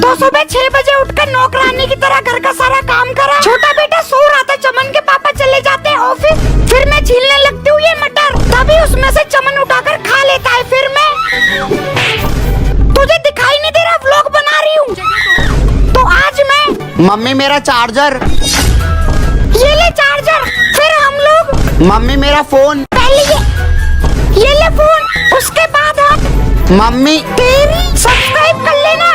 तो सुबह 6 बजे उठकर नौकरानी की तरह घर का सारा काम करा। छोटा बेटा सो रहा था, चमन के पापा चले जाते हैं ऑफिस। फिर मैं छीलने लगती हूँ ये मटर, तभी उसमें से चमन उठाकर खा लेता है। फिर मैं, तुझे दिखाई नहीं दे रहा, व्लॉग बना रही हूँ। तो आज मैं, मम्मी मेरा चार्जर, ये ले चार्जर। फिर हम लोग, मम्मी मेरा फोन, पहले ये ले फोन, उसके बाद हम, मम्मी तेरी सब्सक्राइब कर लेना।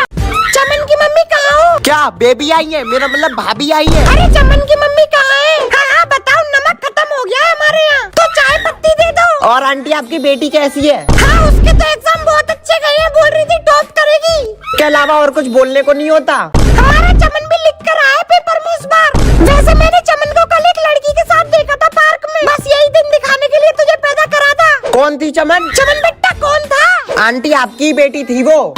चमन की मम्मी कहाँ हो? क्या बेबी आई है? मेरा मतलब भाभी आई है। अरे चमन की मम्मी कहाँ है? हाँ बताओ, नमक खत्म हो गया है हमारे यहाँ, तो चाय पत्ती दे दो। और आंटी आपकी बेटी कैसी है? हाँ, उसके तो एग्जाम बहुत अच्छे गए हैं, बोल रही थी टॉप करेगी। के अलावा और कुछ बोलने को नहीं होता? हमारा चमन भी लिख कर आया पेपर में इस बार। वैसे मैंने चमन को कल एक लड़की के साथ देखा था पार्क में, बस यही दिन दिखाने के लिए तुझे पैदा करा था। कौन थी चमन? चमन बेटा कौन था? आंटी आपकी बेटी थी वो।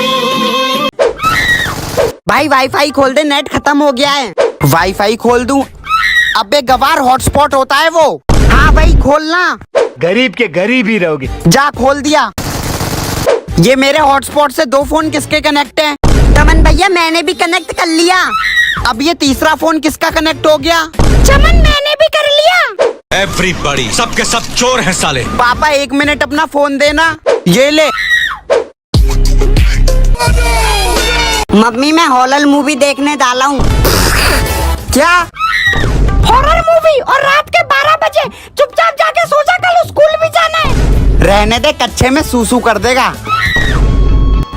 भाई वाईफाई खोल दे, नेट खत्म हो गया है। वाईफाई खोल दूं? अबे गवार, हॉटस्पॉट होता है वो। हाँ भाई खोलना। गरीब के गरीब ही रहोगे। जा खोल दिया। ये मेरे हॉटस्पॉट से 2 फोन किसके कनेक्ट हैं? चमन भैया मैंने भी कनेक्ट कर लिया। अब ये तीसरा फोन किसका कनेक्ट हो गया? चमन मैंने भी कर लिया। एवरीबॉडी, सबके सब चोर हैं साले। पापा 1 मिनट अपना फोन देना। ये ले। मम्मी मैं हॉरर मूवी देखने डाला हूँ। क्या? Horror movie? और रात के 12 बजे? चुपचाप जाके सो जा, कल स्कूल भी जाना है। रहने दे, कच्चे में सूसू कर देगा।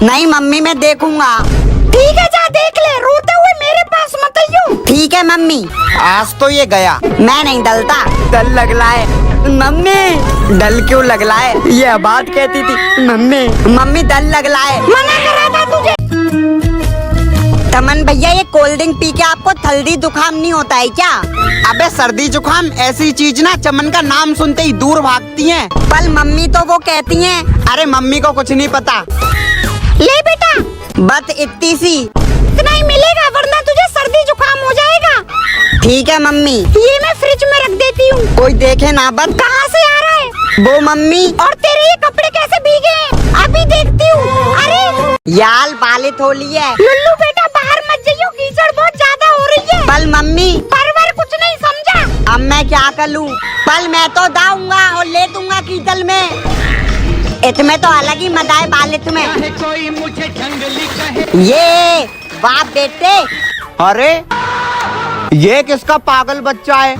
नहीं मम्मी मैं देखूंगा। ठीक है जा देख ले, रोते हुए मेरे पास मत आइयो। ठीक है मम्मी। आज तो ये गया। मैं नहीं डलता, डर लग रहा है। मम्मी डल क्यों लग रहा है? ये बात कहती थी मम्मी। मम्मी डर लग रहा है। मना करा था तुझे। तमन भैया ये कोल्ड ड्रिंक पी के आपको थल्दी जुकाम नहीं होता है क्या? अबे सर्दी जुकाम ऐसी चीज ना चमन का नाम सुनते ही दूर भागती हैं। पर मम्मी तो वो कहती हैं। अरे मम्मी को कुछ नहीं पता। ले बेटा, बस इतनी सी। इतना ही मिलेगा वरना तुझे सर्दी जुकाम हो जाएगा। ठीक है मम्मी। ये मैं फ्रिज में रख देती हूँ। कोई देखे ना बस। कहाँ से आ रहा है? वो मम्मी। और तेरे ये कपड़े कैसे भीगे हैं? अभी देखती हूँ। अरे याल बालित होली है। लुल्लू बेटा बाहर मत जाइयो, कीचड़ बहुत ज्यादा हो रही है। पल मम्मी। परवर कुछ नहीं समझा। अब मैं क्या करूँ? पल मैं तो दाऊंगा और ले दूंगा कीचड़ में। इसमें तो अलग ही मजा है बालित में। कोई मुझे जंगली कहे। ये बाप बेटे। अरे ये किसका पागल बच्चा है?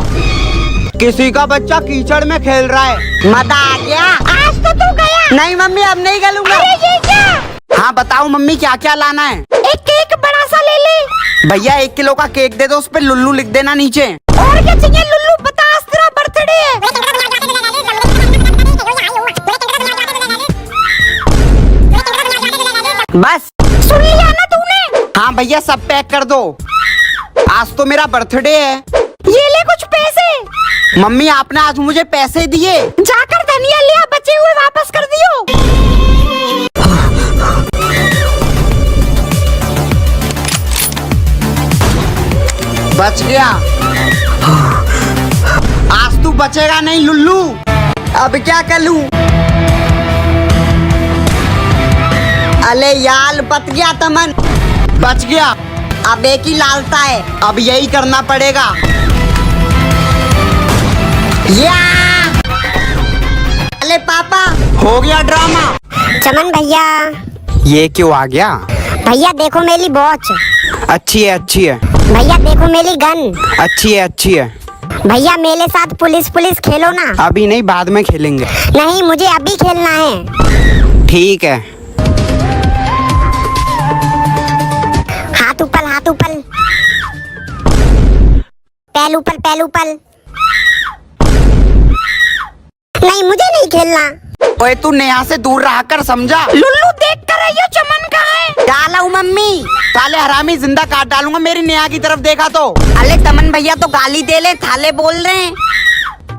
किसी का बच्चा कीचड़ में खेल रहा है। मजा आ गया। आज तो तू गया। नहीं मम्मी अब नहीं गलूंगा। अरे ये क्या? हाँ बताओ मम्मी क्या क्या लाना है? एक केक बड़ा सा ले ले। भैया 1 किलो का केक दे दो, उस पे लुल्लू लिख देना नीचे। और क्या चाहिए लुल्लू? बता, आज तेरा बर्थडे है। बस सुन लिया ना तूने? हाँ भैया सब पैक कर दो, आज तो मेरा बर्थडे है। ये ले कुछ पैसे। मम्मी आपने आज मुझे पैसे दिए? जाकर धनिया लिया, बचे हुए वापस कर दियो। बच गया। आज तू बचेगा नहीं लुल्लू। अब क्या करूं? अले यार बच गया तमन। बच गया। अब एक ही लालता है, अब यही करना पड़ेगा। या अले पापा हो गया ड्रामा। चमन भैया, ये क्यों आ गया? भैया देखो मेरी वॉच। अच्छी है अच्छी है। भैया देखो मेरी गन। अच्छी है अच्छी है। भैया मेरे साथ पुलिस पुलिस खेलो ना। अभी नहीं, बाद में खेलेंगे। नहीं मुझे अभी खेलना है। ठीक है। हाथ ऊपर हाथ ऊपर, पैल ऊपर पैल ऊपर। नहीं मुझे नहीं खेलना। ओए तू नेहा से दूर रहा कर, समझा? लुल्लू देख कर आइयो, चमन कहाँ है? डाला हूँ मम्मी। साले हरामी जिंदा काट डालूंगा मेरी नेहा की तरफ देखा तो। अरे तमन भैया तो गाली दे ले, थाले बोल रहे हैं।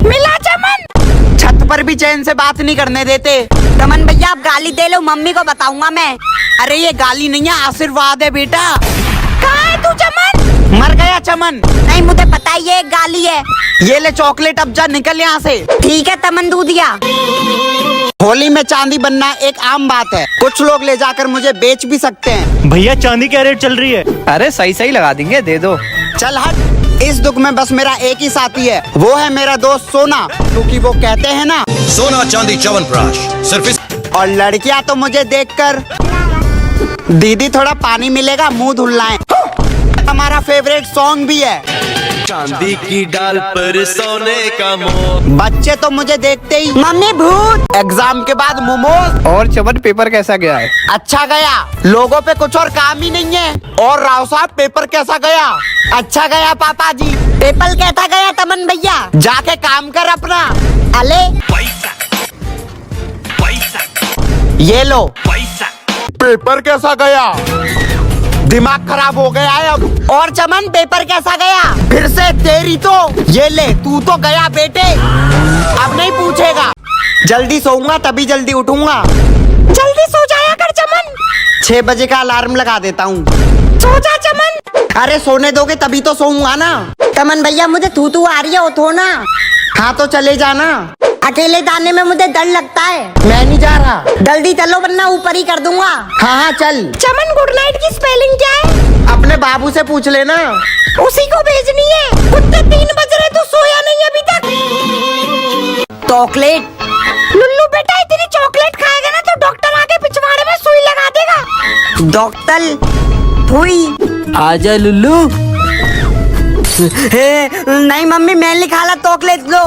मिला चमन? छत पर भी चैन से बात नहीं करने देते। तमन भैया आप गाली दे लो, मम्मी को बताऊंगा मैं। अरे ये गाली नहीं है, आशीर्वाद है बेटा। कहाँ है तू चमन? मर गया चमन। नहीं मुझे पता है ये एक गाली है। ये ले चॉकलेट, अब जा निकल यहाँ से। ठीक है तमन दूधिया। होली में चांदी बनना एक आम बात है, कुछ लोग ले जाकर मुझे बेच भी सकते हैं। भैया चांदी क्या रेट चल रही है? अरे सही सही लगा देंगे, दे दो। चल हट, इस दुख में बस मेरा एक ही साथी है, वो है मेरा दोस्त सोना, क्योंकि वो कहते हैं ना सोना चांदी च्यवनप्राश सिर्फ इस और लड़कियां तो मुझे देखकर दीदी थोड़ा पानी मिलेगा मुंह धुलना है। हमारा फेवरेट सॉन्ग भी है। चांदी की डाल पर सोने का मोर। बच्चे तो मुझे देखते ही मम्मी भूत। एग्जाम के बाद मोमोज। और चमन पेपर कैसा गया है? अच्छा गया, लोगों पे कुछ और काम ही नहीं है। और राव साहब पेपर कैसा गया? अच्छा गया पापा जी। पेपर कैसा गया तमन भैया? जाके काम कर अपना। अले ये लो पेपर कैसा गया? दिमाग खराब हो गया है अब। और चमन पेपर कैसा गया? फिर से तेरी तो ये ले, तू तो गया बेटे, अब नहीं पूछेगा। जल्दी सोऊंगा तभी जल्दी उठूंगा। जल्दी सो जाया कर चमन। 6 बजे का अलार्म लगा देता हूँ। सो जा चमन। अरे सोने दोगे तभी तो सोऊंगा ना। तमन भैया मुझे थू आ रही है, उठो ना। हाँ तो चले जाना। अकेले जाने में मुझे डर लगता है। मैं नहीं जा रहा। जल्दी चलो वरना ऊपर ही कर दूंगा। हाँ हाँ चल। चमन गुड नाइट की स्पेलिंग क्या है? अपने बाबू से पूछ लेना। उसी को भेजनी है। कुत्ते 3 बज रहे तो सोया नहीं अभी तक। चॉकलेट। लुल्लू बेटा इतनी चॉकलेट खाएगा ना तो डॉक्टर आके पिछवाड़े में सुई लगा देगा। डॉक्टर हुई। आजा लुल्लू। नहीं मम्मी मैं नहीं खाला चॉकलेट लो।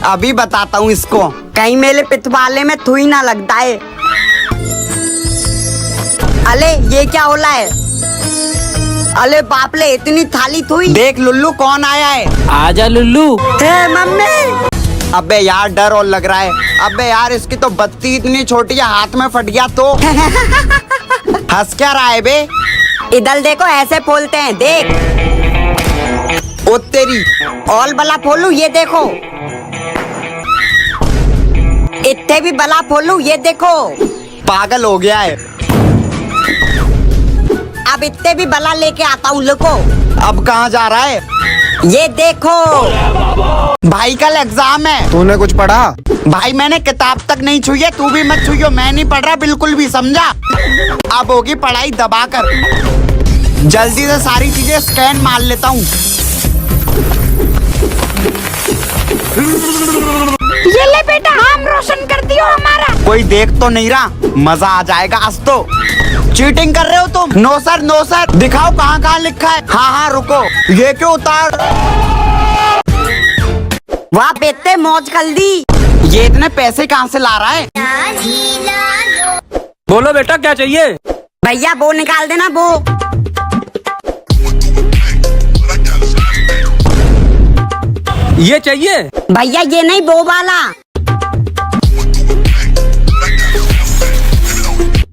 अभी बताता हूँ इसको। कहीं मेरे पिछवाले में थुई ना लगता है। अले ये क्या हो रहा है? अले बाप ले इतनी थाली थुई। देख लुल्लू कौन आया है। आजा लुल्लू। मम्मी। अबे यार डर और लग रहा है। अबे यार इसकी तो बत्ती इतनी छोटी है, हाथ में फट गया तो। हंस क्या रहा है बे? इधर देखो ऐसे फोलते हैं, देख। ओ तेरी। ऑल बला फोलू, ये देखो। इतने भी बला फोलू, ये देखो। पागल हो गया है। अब इतने भी बला लेके आता हूँ, लोगो। अब कहाँ जा रहा है? ये देखो। भाई कल एग्जाम है। तूने कुछ पढ़ा? भाई मैंने किताब तक नहीं छुई है, तू भी मत छुइयो। मैं नहीं पढ़ रहा बिल्कुल भी, समझा? अब होगी पढ़ाई दबाकर। जल्दी से सारी चीजें स्कैन मार लेता हूँ। ये ले बेटा नाम रोशन कर दियो हमारा। कोई देख तो नहीं रहा, मजा आ जाएगा आज तो। चीटिंग कर रहे हो तुम? No sir no sir. दिखाओ कहाँ कहाँ लिखा है। हाँ हाँ रुको, ये क्यों उतार? वाह बेटे मौज कर दी। ये इतने पैसे कहाँ से ला रहा है? बोलो बेटा क्या चाहिए? भैया वो निकाल देना वो। ये चाहिए? भैया ये नहीं वो वाला।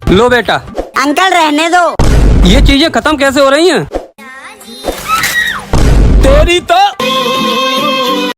लो बेटा। अंकल रहने दो। ये चीजें खत्म कैसे हो रही हैं? तेरी तो